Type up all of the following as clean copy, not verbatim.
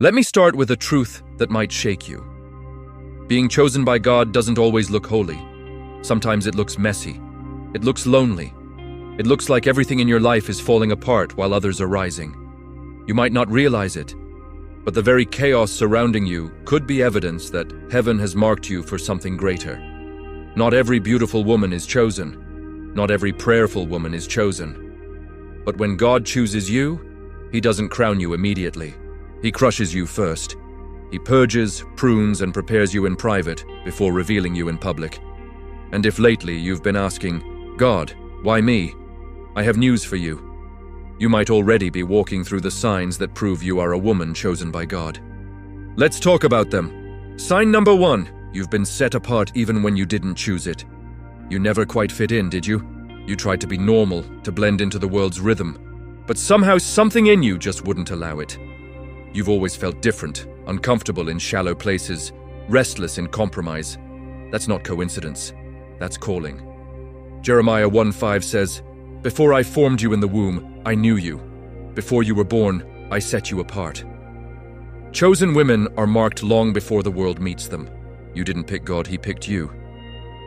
Let me start with a truth that might shake you. Being chosen by God doesn't always look holy. Sometimes it looks messy. It looks lonely. It looks like everything in your life is falling apart while others are rising. You might not realize it, but the very chaos surrounding you could be evidence that heaven has marked you for something greater. Not every beautiful woman is chosen. Not every prayerful woman is chosen. But when God chooses you, He doesn't crown you immediately. He crushes you first. He purges, prunes, and prepares you in private before revealing you in public. And if lately you've been asking, God, why me? I have news for you. You might already be walking through the signs that prove you are a woman chosen by God. Let's talk about them. Sign number 1, you've been set apart even when you didn't choose it. You never quite fit in, did you? You tried to be normal, to blend into the world's rhythm, but somehow something in you just wouldn't allow it. You've always felt different, uncomfortable in shallow places, restless in compromise. That's not coincidence. That's calling. Jeremiah 1:5 says, "Before I formed you in the womb, I knew you. Before you were born, I set you apart." Chosen women are marked long before the world meets them. You didn't pick God, He picked you.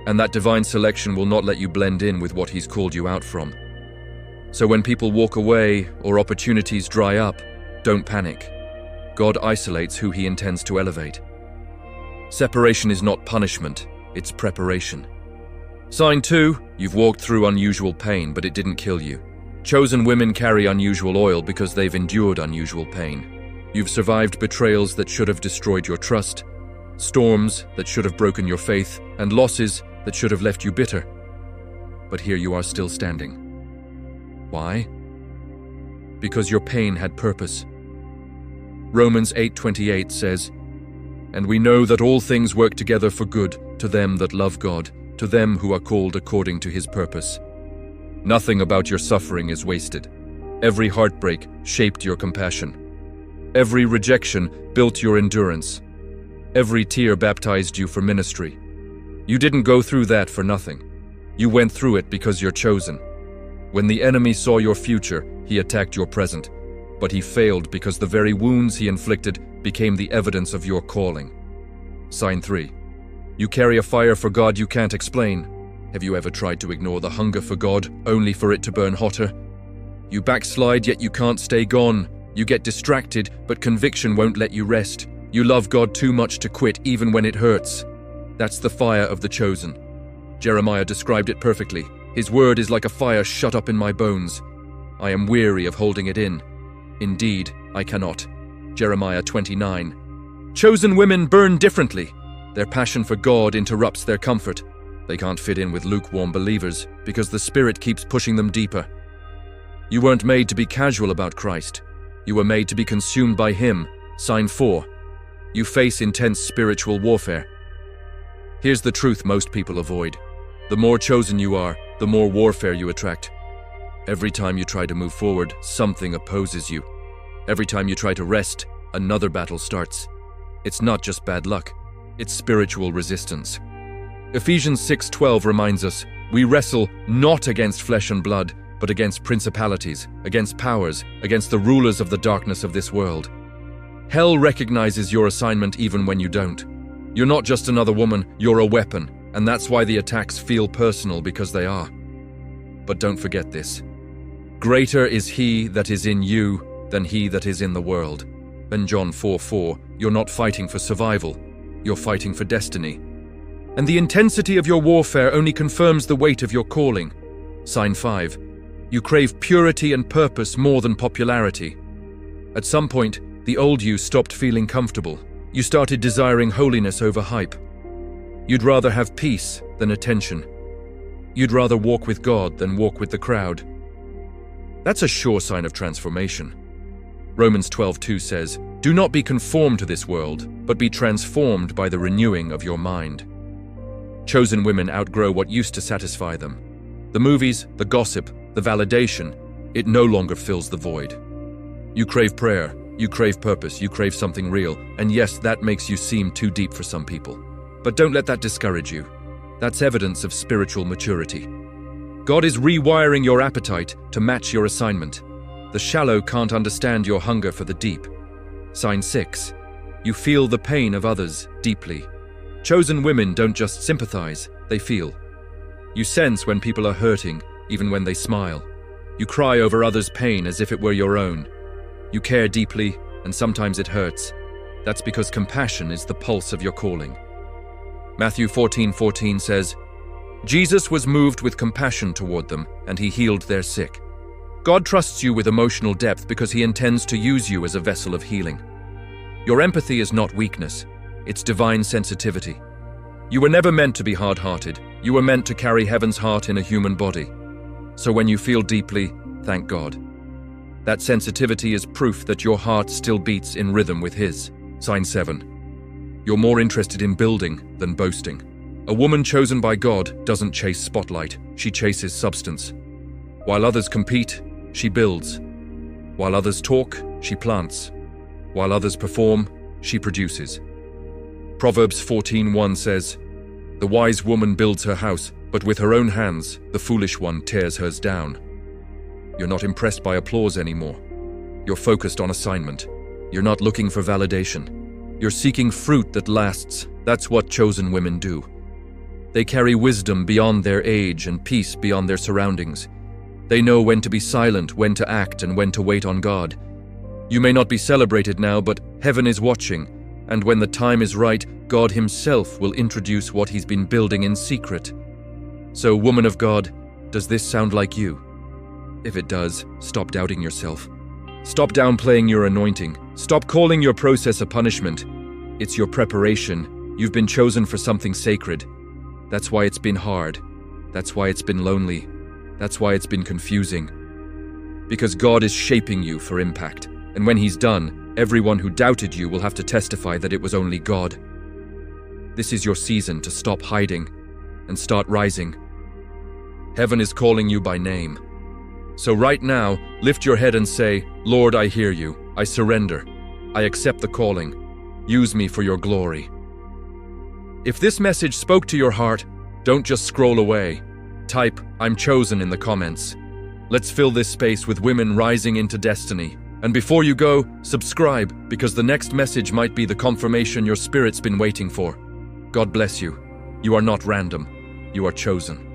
And that divine selection will not let you blend in with what He's called you out from. So when people walk away or opportunities dry up, don't panic. God isolates who He intends to elevate. Separation is not punishment, it's preparation. Sign 2, you've walked through unusual pain, but it didn't kill you. Chosen women carry unusual oil because they've endured unusual pain. You've survived betrayals that should have destroyed your trust, storms that should have broken your faith, and losses that should have left you bitter. But here you are still standing. Why? Because your pain had purpose. Romans 8:28 says, "And we know that all things work together for good to them that love God, to them who are called according to His purpose." Nothing about your suffering is wasted. Every heartbreak shaped your compassion. Every rejection built your endurance. Every tear baptized you for ministry. You didn't go through that for nothing. You went through it because you're chosen. When the enemy saw your future, he attacked your present. But he failed because the very wounds he inflicted became the evidence of your calling. Sign 3. You carry a fire for God you can't explain. Have you ever tried to ignore the hunger for God, only for it to burn hotter? You backslide, yet you can't stay gone. You get distracted, but conviction won't let you rest. You love God too much to quit, even when it hurts. That's the fire of the chosen. Jeremiah described it perfectly. His word is like a fire shut up in my bones. I am weary of holding it in. Indeed, I cannot. Jeremiah 29. Chosen women burn differently. Their passion for God interrupts their comfort. They can't fit in with lukewarm believers because the Spirit keeps pushing them deeper. You weren't made to be casual about Christ. You were made to be consumed by Him. Sign 4. You face intense spiritual warfare. Here's the truth most people avoid. The more chosen you are, the more warfare you attract. Every time you try to move forward, something opposes you. Every time you try to rest, another battle starts. It's not just bad luck, it's spiritual resistance. Ephesians 6:12 reminds us, we wrestle not against flesh and blood, but against principalities, against powers, against the rulers of the darkness of this world. Hell recognizes your assignment even when you don't. You're not just another woman, you're a weapon, and that's why the attacks feel personal, because they are. But don't forget this. Greater is He that is in you than he that is in the world. And John 4:4, you're not fighting for survival, you're fighting for destiny. And the intensity of your warfare only confirms the weight of your calling. Sign 5, you crave purity and purpose more than popularity. At some point, the old you stopped feeling comfortable. You started desiring holiness over hype. You'd rather have peace than attention. You'd rather walk with God than walk with the crowd. That's a sure sign of transformation. Romans 12:2 says, "Do not be conformed to this world, but be transformed by the renewing of your mind." Chosen women outgrow what used to satisfy them. The movies, the gossip, the validation, it no longer fills the void. You crave prayer, you crave purpose, you crave something real, and yes, that makes you seem too deep for some people. But don't let that discourage you. That's evidence of spiritual maturity. God is rewiring your appetite to match your assignment. The shallow can't understand your hunger for the deep. Sign 6. You feel the pain of others deeply. Chosen women don't just sympathize, they feel. You sense when people are hurting, even when they smile. You cry over others' pain as if it were your own. You care deeply, and sometimes it hurts. That's because compassion is the pulse of your calling. Matthew 14:14 says, Jesus was moved with compassion toward them, and he healed their sick. God trusts you with emotional depth because he intends to use you as a vessel of healing. Your empathy is not weakness, it's divine sensitivity. You were never meant to be hard-hearted. You were meant to carry heaven's heart in a human body. So when you feel deeply, thank God. That sensitivity is proof that your heart still beats in rhythm with his. Sign 7. You're more interested in building than boasting. A woman chosen by God doesn't chase spotlight, she chases substance. While others compete, she builds. While others talk, she plants. While others perform, she produces. Proverbs 14:1 says, The wise woman builds her house, but with her own hands, the foolish one tears hers down. You're not impressed by applause anymore. You're focused on assignment. You're not looking for validation. You're seeking fruit that lasts. That's what chosen women do. They carry wisdom beyond their age and peace beyond their surroundings. They know when to be silent, when to act, and when to wait on God. You may not be celebrated now, but heaven is watching, and when the time is right, God himself will introduce what he's been building in secret. So, woman of God, does this sound like you? If it does, stop doubting yourself. Stop downplaying your anointing. Stop calling your process a punishment. It's your preparation. You've been chosen for something sacred. That's why it's been hard. That's why it's been lonely. That's why it's been confusing. Because God is shaping you for impact. And when he's done, everyone who doubted you will have to testify that it was only God. This is your season to stop hiding and start rising. Heaven is calling you by name. So right now, lift your head and say, Lord, I hear you. I surrender. I accept the calling. Use me for your glory. If this message spoke to your heart, don't just scroll away. Type, I'm chosen in the comments. Let's fill this space with women rising into destiny. And before you go, subscribe, because the next message might be the confirmation your spirit's been waiting for. God bless you. You are not random. You are chosen.